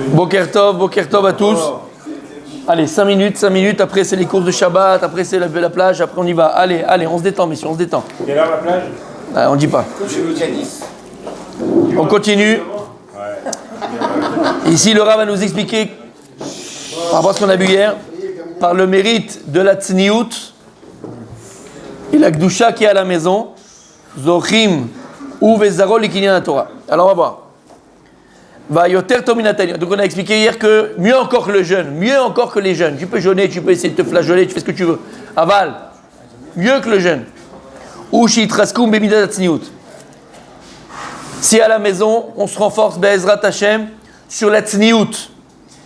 Boker Tov à tous. Allez, 5 minutes, après c'est les courses de Shabbat, après c'est la plage, après on y va. Allez, on se détend, messieurs, on se détend. Quelle heure la plage? On dit pas. On continue. Ici, le Rav va nous expliquer, par rapport à ce qu'on a vu hier, par le mérite de la Tzniout et la Gdusha qui est à la maison, Zochim ou Vezarol et Kinyan Torah. Alors on va voir. Donc on a expliqué hier que mieux encore que le jeûne, mieux encore que les jeunes. Tu peux jeûner, tu peux essayer de te flageoler, tu fais ce que tu veux. Aval, mieux que le jeûne. Ou shitraskum bemidat tzniut. Si à la maison, on se renforce be'ezrat Hashem sur la tzniut.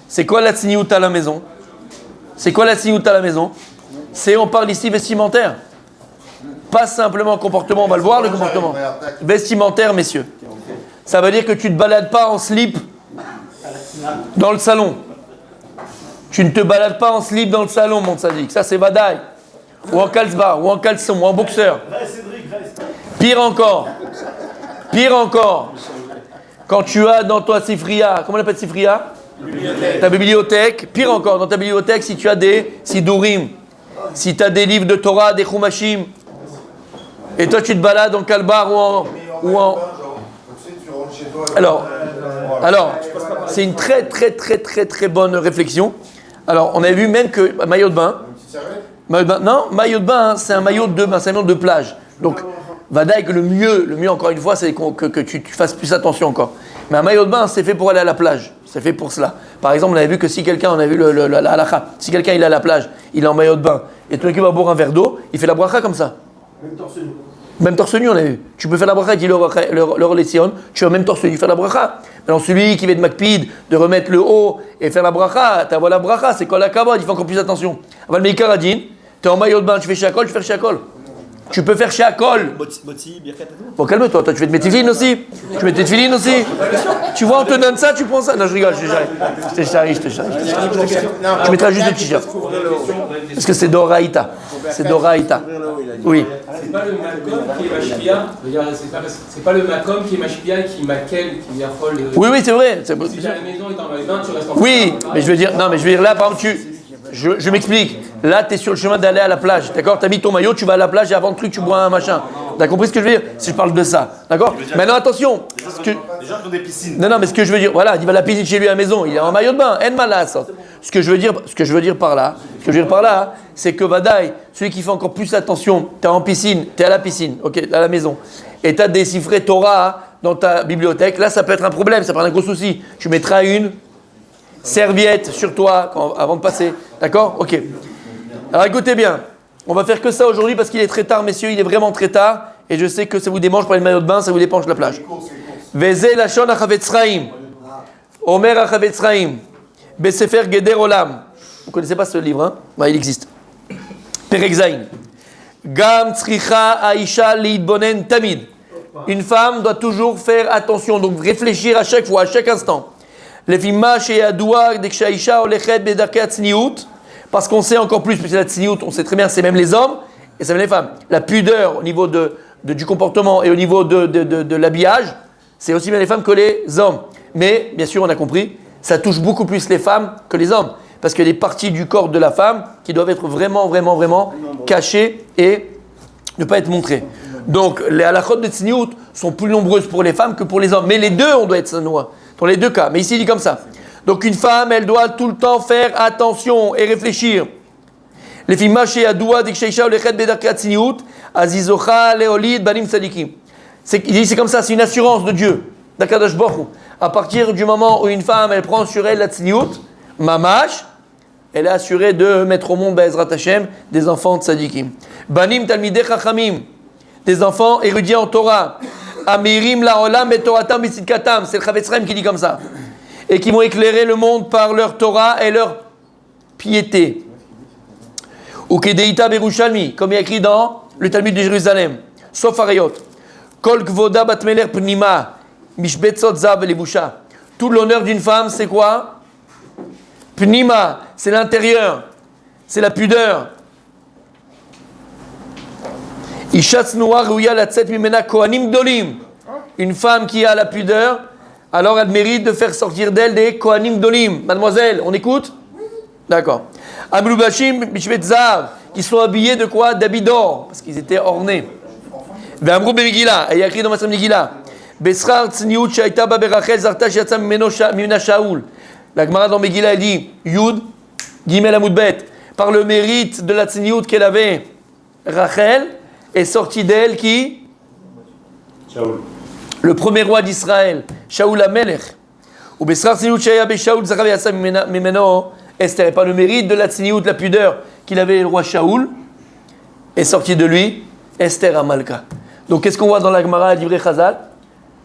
C'est quoi la tzniut à la maison? C'est quoi la tzniut à la maison? On parle ici vestimentaire. Pas simplement comportement, on va le voir le comportement. Vestimentaire, messieurs. Ça veut dire que tu ne te balades pas en slip dans le salon. Tu ne te balades pas en slip dans le salon, mon sadique. Ça, c'est Vadaï. Ou en calzbar, ou en caleçon, ou en boxeur. Pire encore, quand tu as dans toi Sifria, comment on appelle Sifria? Ta bibliothèque. Pire encore, dans ta bibliothèque, si tu as des Sidurim, si tu as des livres de Torah, des Chumashim, et toi tu te balades en calbar ou en Alors, c'est une très bonne réflexion. Alors, on avait vu même que maillot de bain, maillot de bain, c'est un maillot de bain, c'est un maillot de plage. Donc, Vadaï que le mieux encore une fois, c'est que tu fasses plus attention encore. Mais un maillot de bain, c'est fait pour aller à la plage. C'est fait pour cela. Par exemple, on avait vu que si quelqu'un, on a vu la halakha, si quelqu'un il est à la plage, il est en maillot de bain, et tout le monde va boire un verre d'eau, il fait la bracha comme ça. Même torse nu, on a vu. Tu peux faire la bracha, dit le Lesion, tu vas même torse nu faire la bracha. Maintenant, celui qui va être makpid, de remettre le haut et faire la bracha, t'as la bracha, c'est quoi la kavod, il faut encore plus attention. Aval Meikar Adin, t'es en maillot de bain, tu fais shakol, tu fais shakol. Tu peux faire shakol. Bon, calme-toi, toi, tu fais de métifilines aussi. Tu mets tes filines aussi. Tu vois, on te donne ça, tu prends ça. Non, je rigole, je te charrie. Tu mettras juste le t-shirt. Parce que c'est Doraïta. Oui. C'est pas le Macom qui est Mashpia, c'est pas le Macom qui est Mashpia qui maquelle, qui affole. Oui, c'est vrai. Si t'es à la maison et t'es en maillot de bain, tu restes en Oui, mais je veux dire là, par exemple, je m'explique. Là, tu es sur le chemin d'aller à la plage, d'accord? Tu as mis ton maillot, tu vas à la plage et avant le truc, tu bois un machin. Tu as compris ce que je veux dire? Si je parle de ça, d'accord? Maintenant, attention. Les gens qui ont des piscines. Non, mais ce que je veux dire, voilà, il va à la piscine chez lui à la maison, il est en maillot de bain, en malas. Ce que je veux dire par là, c'est que Vadaï, celui qui fait encore plus attention, tu es en piscine, tu es à la piscine, ok, à la maison, et tu as des chiffrés Torah dans ta bibliothèque, là, ça peut être un problème, ça peut être un gros souci. Tu mettras une serviette sur toi avant de passer, d'accord? Ok. Alors écoutez bien, on va faire que ça aujourd'hui parce qu'il est très tard, messieurs, il est vraiment très tard, et je sais que ça vous démange par les maillots de bain, ça vous dépenche la plage. Veze lachon achavetzraim, Omer achavetzraim, Besefer Geder Olam. Vous ne connaissez pas ce livre, hein? Bah, il existe. Perek Zayin. Gam tzricha aisha liitbonen tamid. Une femme doit toujours faire attention, donc réfléchir à chaque fois, à chaque instant. Lefima sheyadoua dekshaisha olechet bedarkei tzniut. Parce qu'on sait encore plus, puisque la tzniut, on sait très bien, c'est même les hommes et c'est même les femmes. La pudeur au niveau du comportement et au niveau de l'habillage, c'est aussi bien les femmes que les hommes. Mais, bien sûr, on a compris, ça touche beaucoup plus les femmes que les hommes. Parce qu'il y a des parties du corps de la femme qui doivent être vraiment cachées et ne pas être montrées. Donc, les halachot de tzniut sont plus nombreuses pour les femmes que pour les hommes. Mais les deux, on doit être sanoua. Dans les deux cas. Mais ici, il dit comme ça. Donc une femme, elle doit tout le temps faire attention et réfléchir. Les filles mâchées à doua d'Ikshaïcha ou lechet bedarkei tzniut, azizocha leolid banim tzadikim. Il dit c'est comme ça, c'est une assurance de Dieu, d'Akadosh Baruch Hu. À partir du moment où une femme, elle prend sur elle la tzniut, mamash, elle est assurée de mettre au monde Be'ezrat Hashem des enfants tzadikim. Banim talmidei chachamim, des enfants érudits en Torah. Amirim la'olam et toratam b'tzidkatam, c'est le Chavetz Chaim qui dit comme ça. Et qui vont éclairer le monde par leur Torah et leur piété. Ou kedeita berushalmi, comme il est écrit dans le Talmud de Jérusalem. Sauf Arayot. Kol kvoda bat meler pnima, mishbetzot zav lebusha. Tout l'honneur d'une femme, c'est quoi? Pnima, c'est l'intérieur, c'est la pudeur. Isha tznoua rouya latzet mimena kohanim dolim. Une femme qui a la pudeur, alors elle mérite de faire sortir d'elle des Kohanim Dolim. Mademoiselle, on écoute? D'accord. Amloubashim Bishvet Zav, qui sont habillés de quoi? D'habits d'or, parce qu'ils étaient ornés. Ve'amrou Bemigila, il y a écrit dans Masram Megillah. Besrar Tzniut Shaita Baberachel Zarta Shiatsa Mimena Shaoul. La Gemara dans Megillah elle dit Yud, Gimel Amoudbet, par le mérite de la Tzniut qu'elle avait, Rachel est sortie d'elle qui? Shaoul. Le premier roi d'Israël, Shaoul Amelech. Ou Besrar Tzniut Shaya Beshaoul Zarta Shiatsa Mimeno Esther, par le mérite de la Tzniut, la pudeur qu'il avait le roi Shaoul, est sortie de lui Esther Amalka. Donc qu'est-ce qu'on voit dans la Gemara à Divrei Chazal?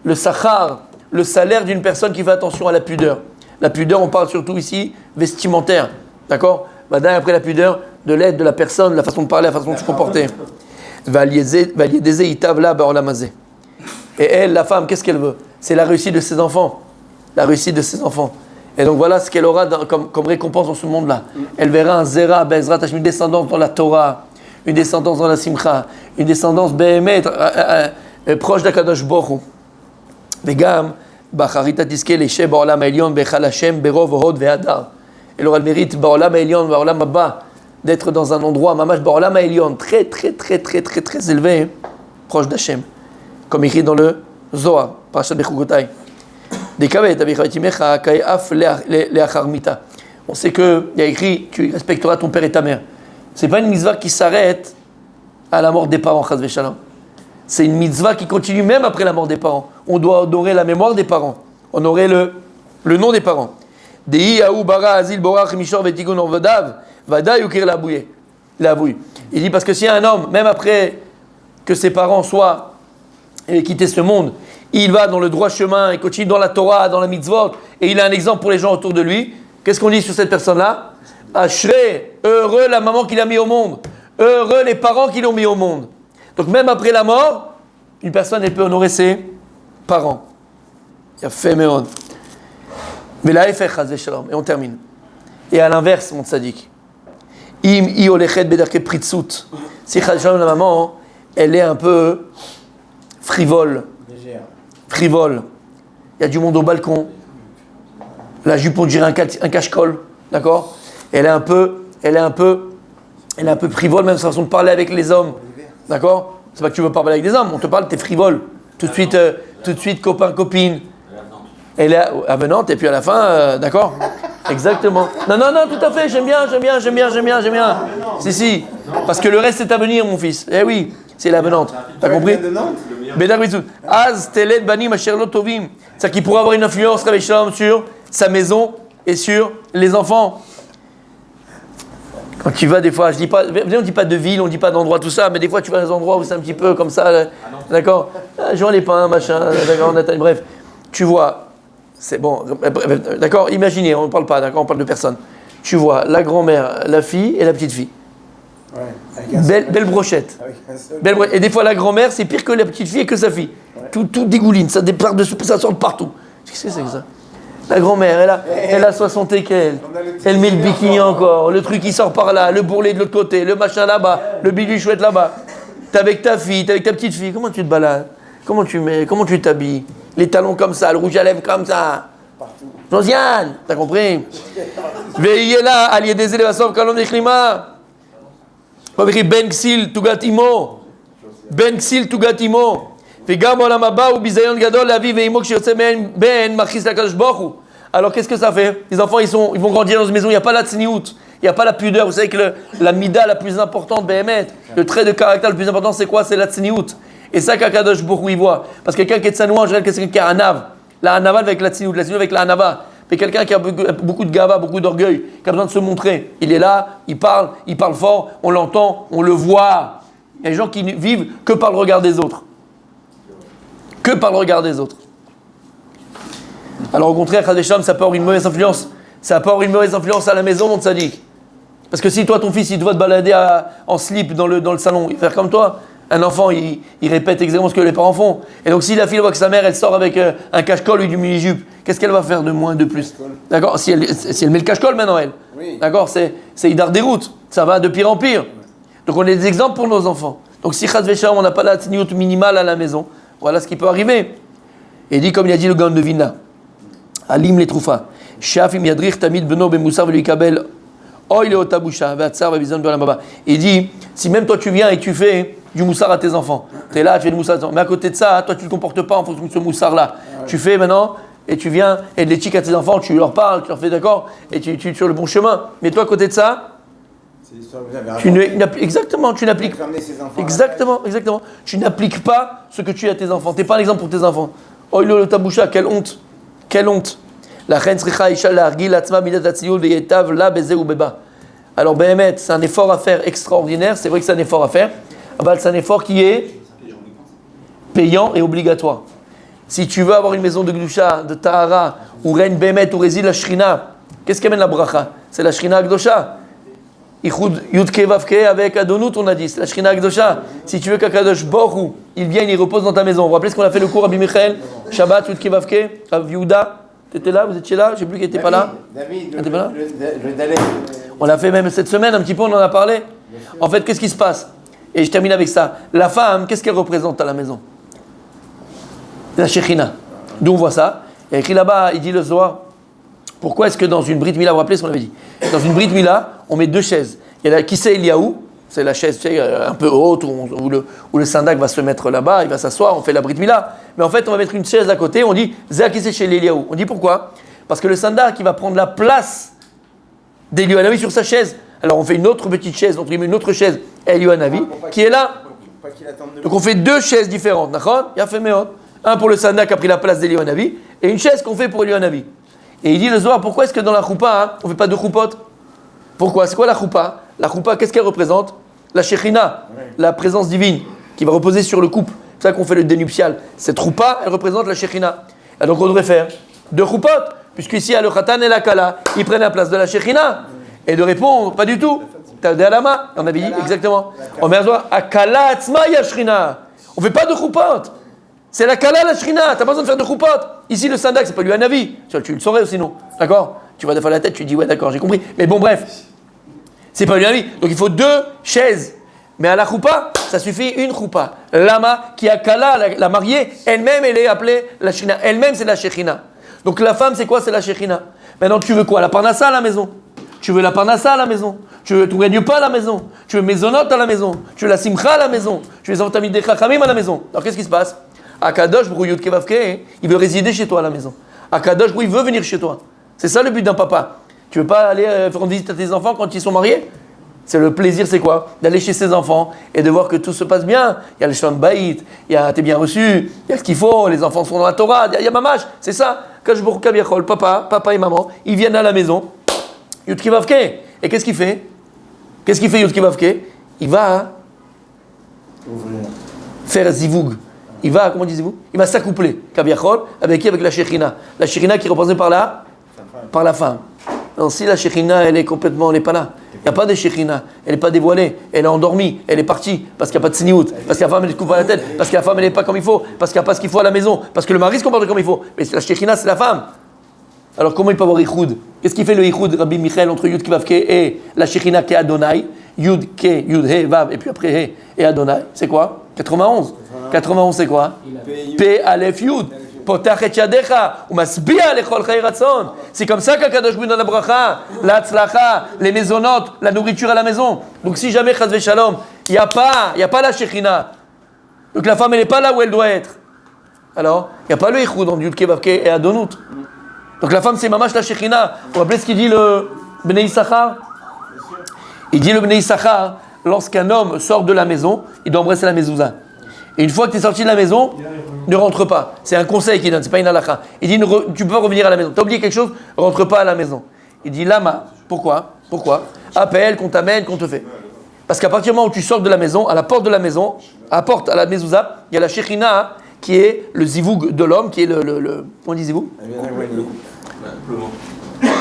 Le sachar, le salaire d'une personne qui fait attention à la pudeur. La pudeur, on parle surtout ici vestimentaire. D'accord? Après la pudeur, de l'aide de la personne, la façon de parler, la façon de se comporter. Et elle, la femme, qu'est-ce qu'elle veut? C'est la réussite de ses enfants. La réussite de ses enfants. Et donc voilà ce qu'elle aura comme récompense dans ce monde-là. Elle verra un Zera, Bezrat, une descendance dans la Torah, une descendance dans la Simcha, une descendance Behemet, proche d'Akadosh Baruch Hu. וגם באחריתה תזכה לשם בעולם העליון בהיכל השם ברוב הוד והדר. Elle aura le mérite בעולם העליון, בעולם הבא, d'être dans un endroit, ממש בעולם העליון, très élevé, proche d'Hachem. Comme écrit dans le Zohar, parashat Bechukotai. דקווה אביך אמך כאף לאחר מיתה. On sait qu'il y a écrit, tu respecteras ton père et ta mère. C'est pas une mitzvah qui s'arrête à la mort des parents, chas v'shalom. C'est une mitzvah qui continue même après la mort des parents. On doit honorer la mémoire des parents, honorer le nom des parents. Il dit parce que si un homme, même après que ses parents soient quittés ce monde, il va dans le droit chemin, il continue dans la Torah, dans la mitzvot, et il a un exemple pour les gens autour de lui, qu'est-ce qu'on dit sur cette personne-là? Ashrei, heureux la maman qu'il a mis au monde, heureux les parents qui l'ont mis au monde. Donc même après la mort, une personne elle peut honorer ses parents. Il y a fait méon. Mais là, il fait chas v'shalom. Et on termine. Et à l'inverse, mon tzaddik. Im i olechet bedarke pritsut. Si chas v'shalom, la maman, elle est un peu frivole. Frivole. Il y a du monde au balcon. La jupe, on dirait un cache-col. D'accord? Elle est un peu frivole, même sa façon de parler avec les hommes. D'accord? C'est pas que tu veux parler avec des hommes, on te parle, t'es frivole. Tout de suite, copain, copine. Elle est avenante, et puis à la fin, d'accord? Exactement. Non, tout à fait, j'aime bien. Si. Parce que le reste, c'est à venir, mon fils. Eh oui, c'est l'avenante. T'as compris? Az teled banim asher lo tovim. C'est-à-dire qu'il pourrait avoir une influence, Rabbi Shalom, sur sa maison et sur les enfants. Quand tu vas des fois, on ne dit pas de ville, on ne dit pas d'endroit, tout ça, mais des fois tu vas dans des endroits où c'est un petit peu comme ça, là, d'accord? Jean les pains, machin, d'accord, bref, tu vois, c'est bon, d'accord, imaginez, on ne parle pas, d'accord, on parle de personne. Tu vois la grand-mère, la fille et la petite-fille. Ouais, belle brochette. Et des fois la grand-mère, c'est pire que la petite-fille et que sa fille. Ouais. Tout dégouline, ça sort de partout. Qu'est-ce que c'est que ça? La grand-mère, elle a 60 et qu'elle. Elle met le bikini encore, le truc qui sort par là, le bourrelet de l'autre côté, le machin là-bas, le bidule chouette là-bas. T'es avec ta fille, t'es avec ta petite fille, comment tu te balades? Comment tu t'habilles? Les talons comme ça, le rouge à lèvres comme ça. Partout. Josiane, t'as compris? Veillez là, allié des élévations, kalom des climats. On écrit Ben Ksil Tugatimo. Ben Ksil Tugatimo. Alors qu'est-ce que ça fait? Les enfants ils vont grandir dans une maison, il n'y a pas la tsniout, il n'y a pas la pudeur. Vous savez que la mida la plus importante, Behemet, le trait de caractère le plus important c'est quoi? C'est la tsniout. Et ça qu'Akadosh Baruch Hu il voit. Parce que quelqu'un qui est tsanoua en général, c'est quelqu'un qui a un anav. La anava avec la tsniout avec la anava. Mais quelqu'un qui a beaucoup de gava, beaucoup d'orgueil, qui a besoin de se montrer. Il est là, il parle fort, on l'entend, on le voit. Il y a des gens qui vivent que par le regard des autres. Que par le regard des autres. Alors au contraire, Chadesham, ça peut avoir une mauvaise influence. Ça peut avoir une mauvaise influence à la maison, mon tzaddik. Parce que si toi, ton fils, il doit te balader en slip dans le salon, il va faire comme toi. Un enfant, il répète exactement ce que les parents font. Et donc si la fille voit que sa mère, elle sort avec un cache-col ou du mini-jupe, qu'est-ce qu'elle va faire de moins, de plus? D'accord? Si elle met le cache-col maintenant, elle. Oui. D'accord? C'est Idar des routes. Ça va de pire en pire. Donc on a des exemples pour nos enfants. Donc si Chadesham, on n'a pas la tzniut minimale à la maison, voilà ce qui peut arriver. Et dit comme il a dit le Gaon de Vilna. Alim les troufa. Shaf im yadrich tamid beno bemoussar velikabel. Oy le otabusha ve'atzar ve'bizon be'olam. Il dit, si même toi tu viens et tu fais du moussard à tes enfants, tu es là, tu fais du moussard à tes enfants, mais à côté de ça, toi tu ne te comportes pas en fonction de ce moussard-là. Tu fais maintenant, et tu viens, et de l'éthique à tes enfants, tu leur parles, tu leur fais d'accord, et tu es sur le bon chemin. Mais toi à côté de ça, exactement, tu n'appliques pas. Exactement. Tu n'appliques pas ce que tu es à tes enfants. Tu n'es pas un exemple pour tes enfants. Oy le taboucha, quelle honte. Quelle honte. La reine sricha isha l'argil atzma midat atziyul veyetav la beze ou beba. Alors Béhémet, c'est un effort à faire extraordinaire. C'est vrai que c'est un effort à faire. C'est un effort qui est payant et obligatoire. Si tu veux avoir une maison de Gdusha, de Tahara, où règne Béhémet, où réside la Shrina, qu'est-ce qui amène la bracha? C'est la Shrina Gdosha. Ichud Yudke Vavke avec Adonut, on a dit, c'est la Shrina Gdosha. Si tu veux qu'Akadosh Borou, il vienne, il repose dans ta maison. Vous vous rappelez ce qu'on a fait le cours, Rabbi Michael, Shabbat, Yudke Vavke, Rav Yehuda, t'étais là, vous étiez là, j'ai plus qui n'était pas là. David, on l'a fait même cette semaine, un petit peu, on en a parlé. En fait, qu'est-ce qui se passe? Et je termine avec ça. La femme, qu'est-ce qu'elle représente à la maison? La Shekhinah. D'où on voit ça. Il y a écrit là-bas, il dit le soir, pourquoi est-ce que dans une Brit Mila, vous vous rappelez ce qu'on avait dit? Dans une Brit Mila, on met deux chaises. Il y a la Kisei Eliaou, c'est la chaise un peu haute où le syndac va se mettre là-bas, il va s'asseoir, on fait la Brit Mila. Mais en fait, on va mettre une chaise à côté, on dit Zéa Kisei chez Eliaou. On dit pourquoi? Parce que le syndac, il va prendre la place d'Eliyahu Hanavi sur sa chaise. Alors on fait une autre petite chaise, on met une autre chaise, Eliyahu Hanavi, qui est là. Donc on fait deux chaises différentes, d'accord? Il y a fait méot. Un pour le Sandak qui a pris la place d'Eliyahu Hanavi, et une chaise qu'on fait pour Eliyahu Hanavi. Et il dit le Zohar, pourquoi est-ce que dans la choupa, on ne fait pas deux choupotes? Pourquoi? C'est quoi la choupa? La choupa, qu'est-ce qu'elle représente? La Shekhinah, la présence divine, qui va reposer sur le couple. C'est ça qu'on fait le dénuptial. Cette choupa, elle représente la Shekhinah. Et donc on devrait faire deux choupotes, puisqu'ici, il y a le Khatan et la Kala, ils prennent la place de la Shekhinah. Et de répondre, pas du tout. T'as des alama, on avait dit exactement. On met à Zohar, Akala Atzma Yashrina. On ne fait pas de choupotes. C'est la Kala, la Shrina, t'as pas besoin de faire de choupotes. Ici, le syndac, c'est pas lui un avis. Tu le saurais sinon, d'accord? Tu vas défaire la tête, tu dis ouais, d'accord, j'ai compris. Mais bon, bref, c'est pas lui un avis. Donc il faut deux chaises. Mais à la choupa, ça suffit une choupa. Lama, qui a Kala, la mariée, elle-même, elle est appelée la Shrina. Elle-même, c'est la Shekhina. Donc la femme, c'est quoi? C'est la Shekhina. Maintenant, tu veux quoi? La parnassa à la maison. Tu veux la parnassa à la maison. Tu ne gagnes pas à la maison. Tu veux maisonnote à la maison. Tu veux la simcha à la maison. Tu veux les entamid des chachamim à la maison. Alors qu'est-ce qui se passe? Akadosh Brou Yud Kevavke, il veut résider chez toi à la maison. Akadosh Brou, il veut venir chez toi. C'est ça le but d'un papa. Tu veux pas aller faire une visite à tes enfants quand ils sont mariés? C'est le plaisir, c'est quoi? D'aller chez ses enfants et de voir que tout se passe bien. Il y a le shalom baït, il y a t'es bien reçu, il y a ce qu'il faut, les enfants sont dans la Torah, il y a mamash, c'est ça. Kadosh Brou Kaviachol, papa et maman, ils viennent à la maison. Yud Kevavke. Et qu'est-ce qu'il fait? Qu'est-ce qu'il fait Yud Kevavke? Il va faire zivug. Il va, comment disiez-vous? Il va s'accoupler, Kaviachol, avec qui? Avec la Shekhina. La Shekhina qui est représentée par la femme. Non, si la Shekhina, elle est complètement, elle n'est pas là. Il n'y a pas de Shekhina, elle n'est pas dévoilée, elle est endormie, elle est partie, parce qu'il n'y a pas de siniout, parce que la femme, elle ne coupe pas la tête, parce que la femme, elle n'est pas comme il faut, parce qu'il n'y a pas ce qu'il faut à la maison, parce que le mari se comporte comme il faut. Mais la Shekhina, c'est la femme. Alors comment il peut avoir Ichoud? Qu'est-ce qui fait le Ichoud, Rabbi Michael, entre Yud Kevavke et la Shekhina qui est Adonai? Yud Ke, Yud He, Vav, et puis après He et Adonai, c'est quoi? 91. 91, c'est quoi? P, Aleph, Yud. Potach et Yadecha, ou Masbia lechol chai ratzon. C'est comme ça qu'Akadosh Brou donne la bracha, la tzlacha, les maisonnotes, la nourriture à la maison. Donc si jamais, chas v'shalom, il n'y a pas la Shekhina. Donc la femme, elle n'est pas là où elle doit être. Alors, il n'y a pas le Ichoud entre Yud Kevavke et Adonut. Donc la femme, c'est mamash la Shekhina. Vous vous rappelez ce qu'il dit le Bnei Issachar? Il dit le Bnei Issachar, lorsqu'un homme sort de la maison, il doit embrasser la mezouza. Et une fois que tu es sorti de la maison, ne rentre pas. C'est un conseil qu'il donne, c'est pas une halakha. Il dit, tu peux pas revenir à la maison. Tu as oublié quelque chose, rentre pas à la maison. Il dit, lama, pourquoi? Appelle, qu'on t'amène, qu'on te fait. Parce qu'à partir du moment où tu sors de la maison, à la porte de la maison, à la mezouza, il y a la Shekhina qui est le zivoug de l'homme, qui est le comment dit zivoug?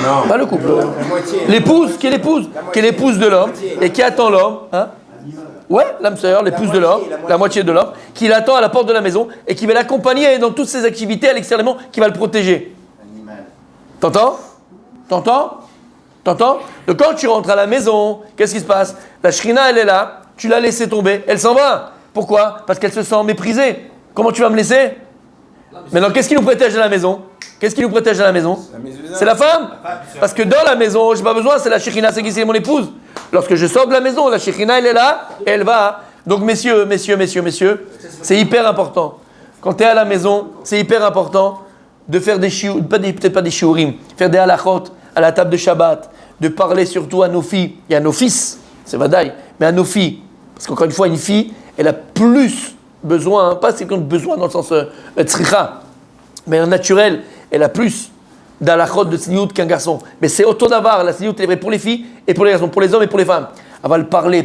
Non. Pas le couple. L'épouse, qui est l'épouse de l'homme, et qui attend l'homme. Hein? Ouais, l'âme sœur, l'épouse de l'homme, la moitié de l'homme, qui l'attend à la porte de la maison et qui va l'accompagner dans toutes ses activités à l'extérieur, qui va le protéger. T'entends? Donc quand tu rentres à la maison, qu'est-ce qui se passe? La Shrina, elle est là, tu l'as laissée tomber, elle s'en va. Pourquoi? Parce qu'elle se sent méprisée. Comment tu vas me laisser? Maintenant, qu'est-ce qui nous protège à la maison? Qu'est-ce qui nous protège à la maison? C'est la femme. Parce que dans la maison, j'ai pas besoin, c'est la Shekhinah, c'est qui? C'est mon épouse. Lorsque je sors de la maison, la Shekhinah, elle est là, et elle va. Donc, messieurs, c'est hyper important. Quand tu es à la maison, c'est hyper important de faire des shiurim, peut-être pas des shiurim, faire des halachot à la table de Shabbat, de parler surtout à nos filles et à nos fils, c'est vadaï, mais à nos filles. Parce qu'encore une fois, une fille, elle a plus besoin, pas c'est qu'on a besoin dans le sens tzricha, mais en naturel, elle a plus d'halachot de tzniout qu'un garçon. Mais c'est auto d'avar, la tzniout est vraie pour les filles et pour les garçons, pour les hommes et pour les femmes. Elle va parler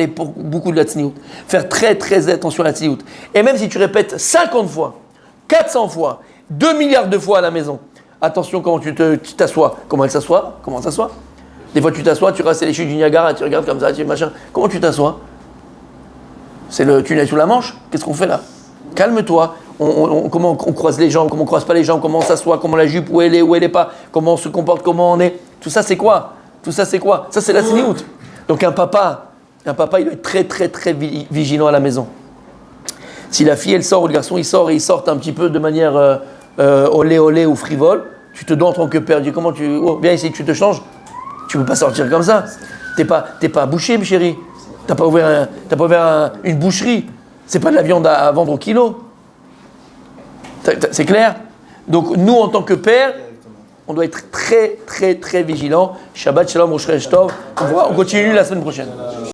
pour beaucoup de la tzniout. Faire très très attention à la tzniout. Et même si tu répètes 50 fois, 400 fois, 2 milliards de fois à la maison, attention comment tu t'assois. Comment elle s'assoit? Comment elle s'assoit? Des fois tu t'assois, tu restes les chutes du Niagara, tu regardes comme ça, tu machin. Comment tu t'assois? C'est le tunnel sous la Manche? Qu'est-ce qu'on fait là? Calme-toi. Comment on croise les jambes, comment on croise pas les jambes, comment on s'assoit, comment la jupe, où elle est pas, comment on se comporte, comment on est. Tout ça c'est quoi? Ça c'est la tzniout. Donc un papa, il doit être très très très vigilant à la maison. Si la fille elle sort ou le garçon il sort et ils sortent un petit peu de manière olé ou frivole, tu te dois en tant que père, dis comment viens ici, tu te changes. Tu peux pas sortir comme ça. T'es pas bouché, ma chérie. T'as pas ouvert une boucherie. C'est pas de la viande à vendre au kilo. C'est clair? Donc nous en tant que père, on doit être très très très vigilant. Shabbat shalom, Rosh Chodesh Tov. On continue la semaine prochaine.